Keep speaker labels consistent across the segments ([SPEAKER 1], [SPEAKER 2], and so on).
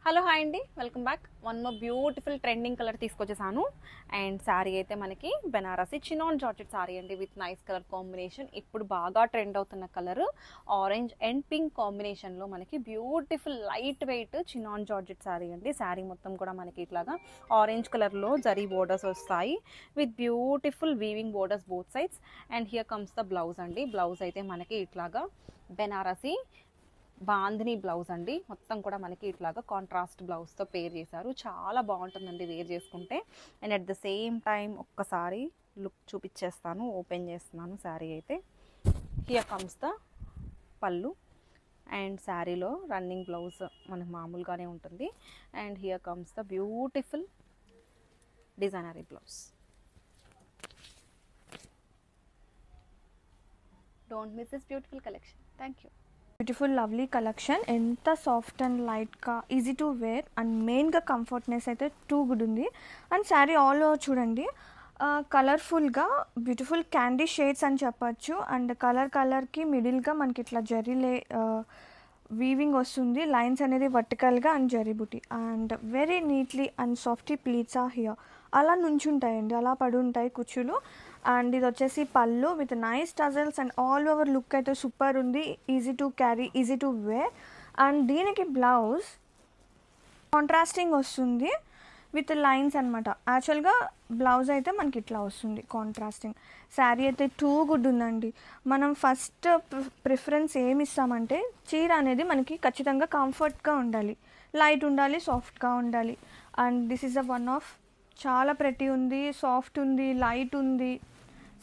[SPEAKER 1] Hello hi అండి, welcome back. One more beautiful trending colour తీసుకొచ్చేసాను. And sari అయితే మనకి బెనారసి చినాన్ జార్జెట్ శారీ అండి, విత్ నైస్ కలర్ కాంబినేషన్. ఇప్పుడు బాగా ట్రెండ్ అవుతున్న కలర్ ఆరెంజ్ అండ్ పింక్ కాంబినేషన్లో మనకి beautiful light weight chinon georgette sari అండి. శారీ మొత్తం కూడా మనకి ఇట్లాగా ఆరెంజ్ కలర్లో జరీ బోర్డర్స్ వస్తాయి with beautiful weaving borders both sides. And here comes the blouse అండి. బ్లౌజ్ అయితే మనకి ఇట్లాగా బెనారసి బాందిని బ్లౌజ్ అండి. మొత్తం కూడా మనకి ఇట్లాగా కాంట్రాస్ట్ బ్లౌజ్తో పేర్ చేశారు. చాలా బాగుంటుందండి వేర్ చేసుకుంటే. And at the same time ఒక్కసారి లుక్ చూపించేస్తాను. ఓపెన్ చేస్తున్నాను శారీ అయితే. హియర్ కమ్స్ ద పళ్ళు అండ్ శారీలో రన్నింగ్ బ్లౌజ్ మనకు మామూలుగానే ఉంటుంది. And here comes the beautiful designery blouse. Don't miss this beautiful collection. Thank you.
[SPEAKER 2] Beautiful lovely collection. ఎంత సాఫ్ట్ అండ్ లైట్గా ఈజీ టు వేర్ అండ్ మెయిన్గా కంఫర్ట్నెస్ అయితే టూ గుడ్ ఉంది. అండ్ శారీ ఆల్ ఓవర్ చూడండి, కలర్ఫుల్గా బ్యూటిఫుల్ క్యాండీ షేడ్స్ అని చెప్పచ్చు. And కలర్కి మిడిల్గా మనకి ఇట్లా జరీలే వీవింగ్ వస్తుంది, లైన్స్ అనేది వర్టికల్గా అండ్ జరీబుటీ and very neatly and softy pleats ఆ హియర్ అలా నుంచుంటాయండి, అలా పడి ఉంటాయి కుచ్చులు. అండ్ ఇది వచ్చేసి పళ్ళు with nice tassels and all over look అయితే సూపర్ ఉంది. Easy to carry, easy to wear. And దీనికి బ్లౌజ్ కాంట్రాస్టింగ్ వస్తుంది విత్ లైన్స్ అనమాట. యాక్చువల్గా బ్లౌజ్ అయితే మనకి ఇట్లా వస్తుంది కాంట్రాస్టింగ్. శారీ అయితే టూ గుడ్ ఉందండి. మనం ఫస్ట్ ప్రిఫరెన్స్ ఏమి ఇస్తామంటే చీర అనేది మనకి ఖచ్చితంగా కంఫర్ట్గా ఉండాలి, లైట్ ఉండాలి, సాఫ్ట్గా ఉండాలి. And this is a one of చాలా ప్రెటీ ఉంది, సాఫ్ట్ ఉంది, లైట్ ఉంది.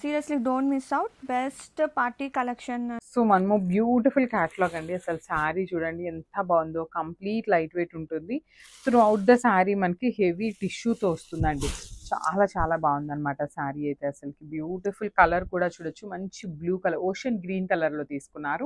[SPEAKER 2] Seriously don't miss out. Best party collection.
[SPEAKER 3] So మనము బ్యూటిఫుల్ క్యాటలాగ్ అండి. అసలు శారీ చూడండి ఎంత బాగుందో, కంప్లీట్ లైట్ వెయిట్ ఉంటుంది. త్రూ అవుట్ ద శారీ మనకి హెవీ టిష్యూతో వస్తుందండి. చాలా చాలా బాగుందన్నమాట శారీ అయితే. అసలుకి బ్యూటిఫుల్ కలర్ కూడా చూడొచ్చు, మంచి బ్లూ కలర్, ఓషన్ గ్రీన్ కలర్లో తీసుకున్నారు.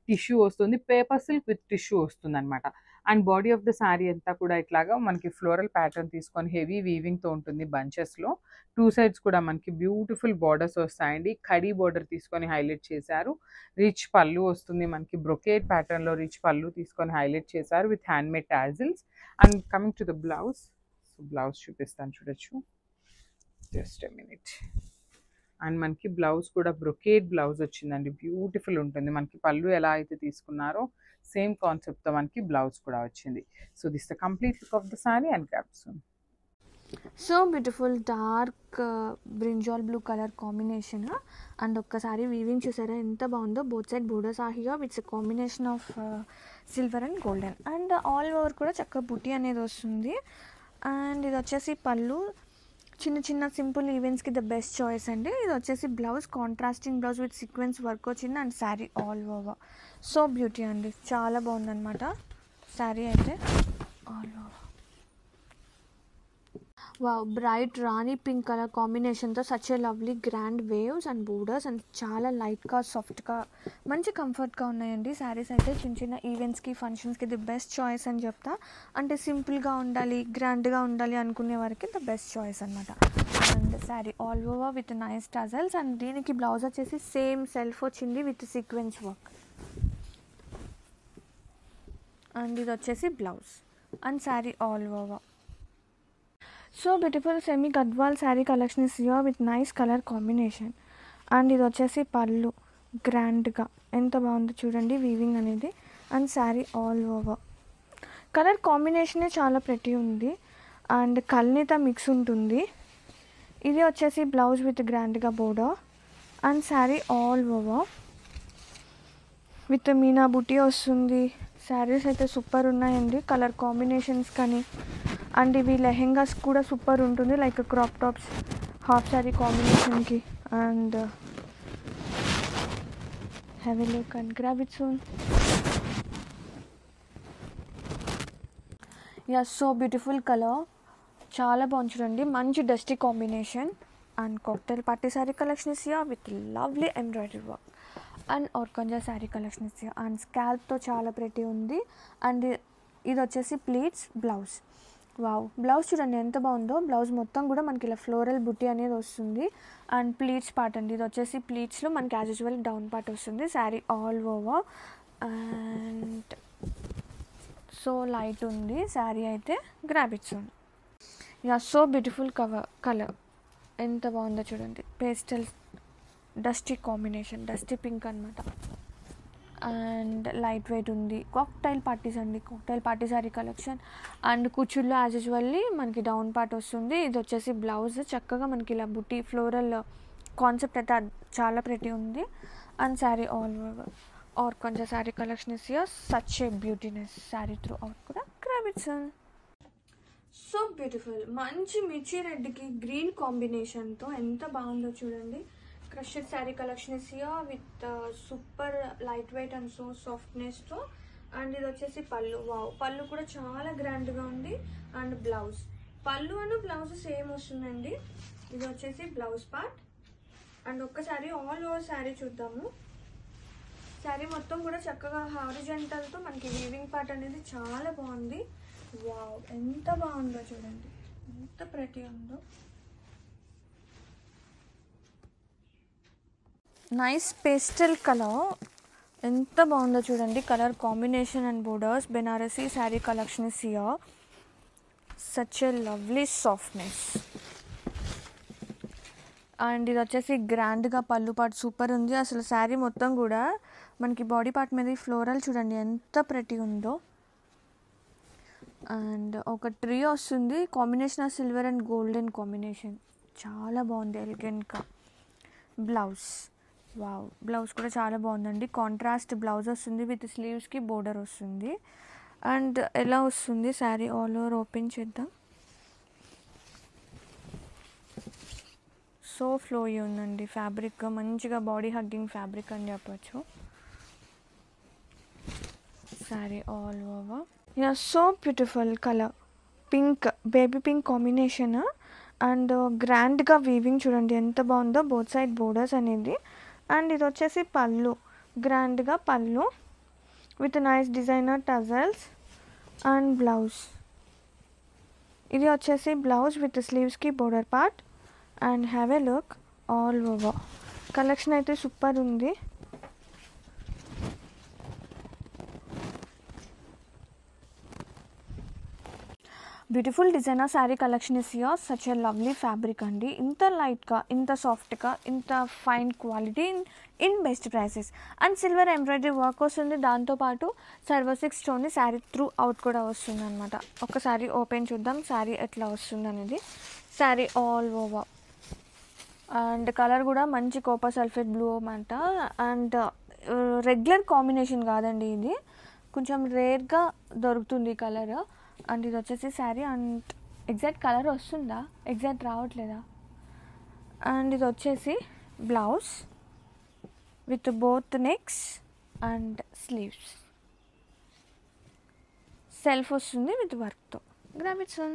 [SPEAKER 3] టిష్యూ వస్తుంది, పేపర్ సిల్క్ విత్ టిష్యూ వస్తుంది అనమాట. And body of the sari అంతా కూడా ఇట్లాగా మనకి ఫ్లోరల్ ప్యాటర్న్ తీసుకొని హెవీ వీవింగ్తో ఉంటుంది బంచెస్లో. టూ సైడ్స్ కూడా మనకి బ్యూటిఫుల్ బార్డర్స్ వస్తాయండి. కడీ బార్డర్ తీసుకొని హైలైట్ చేశారు. రిచ్ పళ్ళు వస్తుంది మనకి, బ్రొకేట్ ప్యాటర్న్లో రిచ్ పళ్ళు తీసుకొని హైలైట్ చేశారు with handmade tassels. And coming to the blouse, so blouse చూపిస్తాను చూడొచ్చు, జస్ట్ ఎ మినిట్. అండ్ మనకి బ్లౌజ్ కూడా బ్రొకేట్ బ్లౌజ్ వచ్చిందండి, బ్యూటిఫుల్ ఉంటుంది. మనకి పళ్ళు ఎలా అయితే తీసుకున్నారో సేమ్ కాన్సెప్ట్తో మనకి బ్లౌజ్ కూడా వచ్చింది. So this the complete look of the sari and క్యాప్సూన్.
[SPEAKER 2] So beautiful dark brinjal blue colour combination. And ఒక్కసారి వీవింగ్ చూసారా ఎంత బాగుందో. బోత్ సైడ్ బోర్డర్స్ ఆ హియర్ విట్స్ combination of silver and golden. And all over కూడా చక్కగా బుటీ అనేది వస్తుంది. అండ్ ఇది వచ్చేసి పళ్ళు, చిన్న చిన్న సింపుల్ ఈవెంట్స్కి ద బెస్ట్ చాయిస్ అండి. ఇది వచ్చేసి blouse, contrasting blouse with sequence work వచ్చింది. And sari all over so beauty అండి, చాలా బాగుందన్నమాట శారీ అయితే all over. Wow, bright rani pink colour కాంబినేషన్తో such a lovely grand waves and borders and చాలా లైట్గా సాఫ్ట్గా మంచి కంఫర్ట్గా ఉన్నాయండి శారీస్ అయితే. చిన్న చిన్న ఈవెంట్స్కి, ఫంక్షన్స్కి ది బెస్ట్ చాయిస్ అని చెప్తా. అంటే సింపుల్గా ఉండాలి, గ్రాండ్గా ఉండాలి అనుకునే వారికి ద బెస్ట్ చాయిస్ అనమాట. And sari all over with nice tassels. And దీనికి బ్లౌజ్ వచ్చేసి సేమ్ సెల్ఫ్ వచ్చింది విత్ సీక్వెన్స్ వర్క్. అండ్ ఇది వచ్చేసి blouse and sari all over. So beautiful semi Gadwal sari collection is here with nice colour combination. And ఇది వచ్చేసి పళ్ళు, గ్రాండ్గా ఎంత బాగుందో చూడండి వీవింగ్ అనేది. And sari all over colour కాంబినేషనే చాలా ప్రెటీ ఉంది. అండ్ కల్నీత మిక్స్ ఉంటుంది. ఇది వచ్చేసి బ్లౌజ్ విత్ గ్రాండ్గా border. And sari all over with Meena బుటీ వస్తుంది. శారీస్ అయితే సూపర్ ఉన్నాయండి, కలర్ కాంబినేషన్స్ కానీ. అండ్ ఇవి లెహెంగాస్ కూడా సూపర్ ఉంటుంది, like crop tops, half sari కాంబినేషన్కి. And have a look and grab it soon. Yes, so beautiful colour, చాలా బాగుంది చూడండి, మంచి dusty combination. And cocktail party sari collection is here with lovely embroidery work. And organza sari collection is here. And స్కాల్ప్తో చాలా pretty ఉంది. And ఇది వచ్చేసి pleats blouse. Wow, blouse చూడండి ఎంత బాగుందో. బ్లౌజ్ మొత్తం కూడా మనకి ఇలా ఫ్లోరల్ బుట్టి అనేది వస్తుంది. అండ్ ప్లీట్స్ పార్ట్ అండి, ఇది వచ్చేసి ప్లీట్స్లో మనకి యాజ్ యూజువల్ డౌన్ పార్ట్ వస్తుంది. Sari all over. And so light ఉంది శారీ అయితే. Grab it soon. Yeah, so beautiful colour. ఎంత బాగుందో చూడండి. Pastel dusty combination, dusty pink అనమాట. అండ్ లైట్ వెయిట్ ఉంది. కాక్టైల్ పార్టీస్ అండి, cocktail party sari collection. And కుచ్చుల్లో యాజ్ యూజువల్లీ మనకి డౌన్ పార్ట్ వస్తుంది. ఇది వచ్చేసి బ్లౌజ్. చక్కగా మనకి ఇలా బుట్టి ఫ్లోరల్ కాన్సెప్ట్ అయితే చాలా ప్రెటీ ఉంది. And sari all over or కొంచెం sari collection is here. Such a beautiness sari throughout కూడా. Grab it soon. So beautiful. మంచి మిర్చి రెడ్కి గ్రీన్ కాంబినేషన్తో ఎంత బాగుందో చూడండి. Crushed sari collection is here with super light weight and so సాఫ్ట్నెస్తో. అండ్ ఇది వచ్చేసి పళ్ళు. వావ్, పళ్ళు కూడా చాలా గ్రాండ్గా ఉంది. And blouse, pallu and blouse same వస్తుందండి. ఇది వచ్చేసి బ్లౌజ్ పార్ట్. అండ్ ఒక్కసారి ఆల్ ఓవర్ శారీ చూద్దాము. శారీ మొత్తం కూడా చక్కగా హారిజంటల్తో మనకి వీవింగ్ పార్ట్ అనేది చాలా బాగుంది. వావ్, ఎంత బాగుందో చూడండి, ఎంత ప్రెటీ ఉందో. నైస్ పేస్టల్ కలర్, ఎంత బాగుందో చూడండి. Colour combination and borders. Banarasi sari collection is here. Such a lovely softness. And ఇది వచ్చేసి గ్రాండ్గా పళ్ళు పార్ట్ సూపర్ ఉంది. అసలు శారీ మొత్తం కూడా మనకి బాడీ పార్ట్ మీద ఫ్లోరల్ చూడండి ఎంత ప్రెటీ ఉందో. అండ్ ఒక ట్రీ వస్తుంది. Combination of silver and golden combination చాలా బాగుంది, ఎలిగెంట్గా. బ్లౌజ్, వావ్, బ్లౌజ్ కూడా చాలా బాగుందండి. కాంట్రాస్ట్ బ్లౌజ్ వస్తుంది విత్ స్లీవ్స్కి బోర్డర్ వస్తుంది. అండ్ ఎలా వస్తుంది శారీ ఆల్ ఓవర్ ఓపెన్ చేద్దాం. సో ఫ్లోయీ ఉందండి ఫ్యాబ్రిక్. మంచిగా బాడీ హగ్గింగ్ ఫ్యాబ్రిక్ అని చెప్పచ్చు. Sari all over. Yeah, so beautiful colour. Pink, baby pink combination. And గ్రాండ్గా వీవింగ్ చూడండి ఎంత బాగుందో. బోత్ సైడ్ బోర్డర్స్ అనేది. అండ్ ఇది వచ్చేసి పళ్ళు, గ్రాండ్గా పళ్ళు with nice designer tassels. And blouse, ఇది వచ్చేసి బ్లౌజ్ విత్ స్లీవ్స్కి border part. And have a look all over. Collection అయితే సూపర్ ఉంది. Beautiful designer sari collection is here. Such a lovely fabric అండి. ఇంత లైట్గా, ఇంత సాఫ్ట్గా, ఇంత fine quality in best prices. And silver embroidery work వస్తుంది. దాంతోపాటు Swarovski stone sari throughout కూడా వస్తుంది అనమాట. ఒకసారి ఓపెన్ చూద్దాం శారీ ఎట్లా వస్తుంది అనేది. Sari all over. And colour కూడా మంచి కోపర్ సల్ఫేట్ బ్లూ అన్నమాట. అండ్ రెగ్యులర్ కాంబినేషన్ కాదండి, ఇది కొంచెం రేర్గా దొరుకుతుంది ఈ కలర్. అండ్ ఇది వచ్చేసి శారీ. అండ్ ఎగ్జాక్ట్ కలర్ వస్తుందా, ఎగ్జాక్ట్ రావట్లేదా. అండ్ ఇది వచ్చేసి blouse with both necks and sleeves. Self వస్తుంది విత్ వర్క్తో. Grab it sun.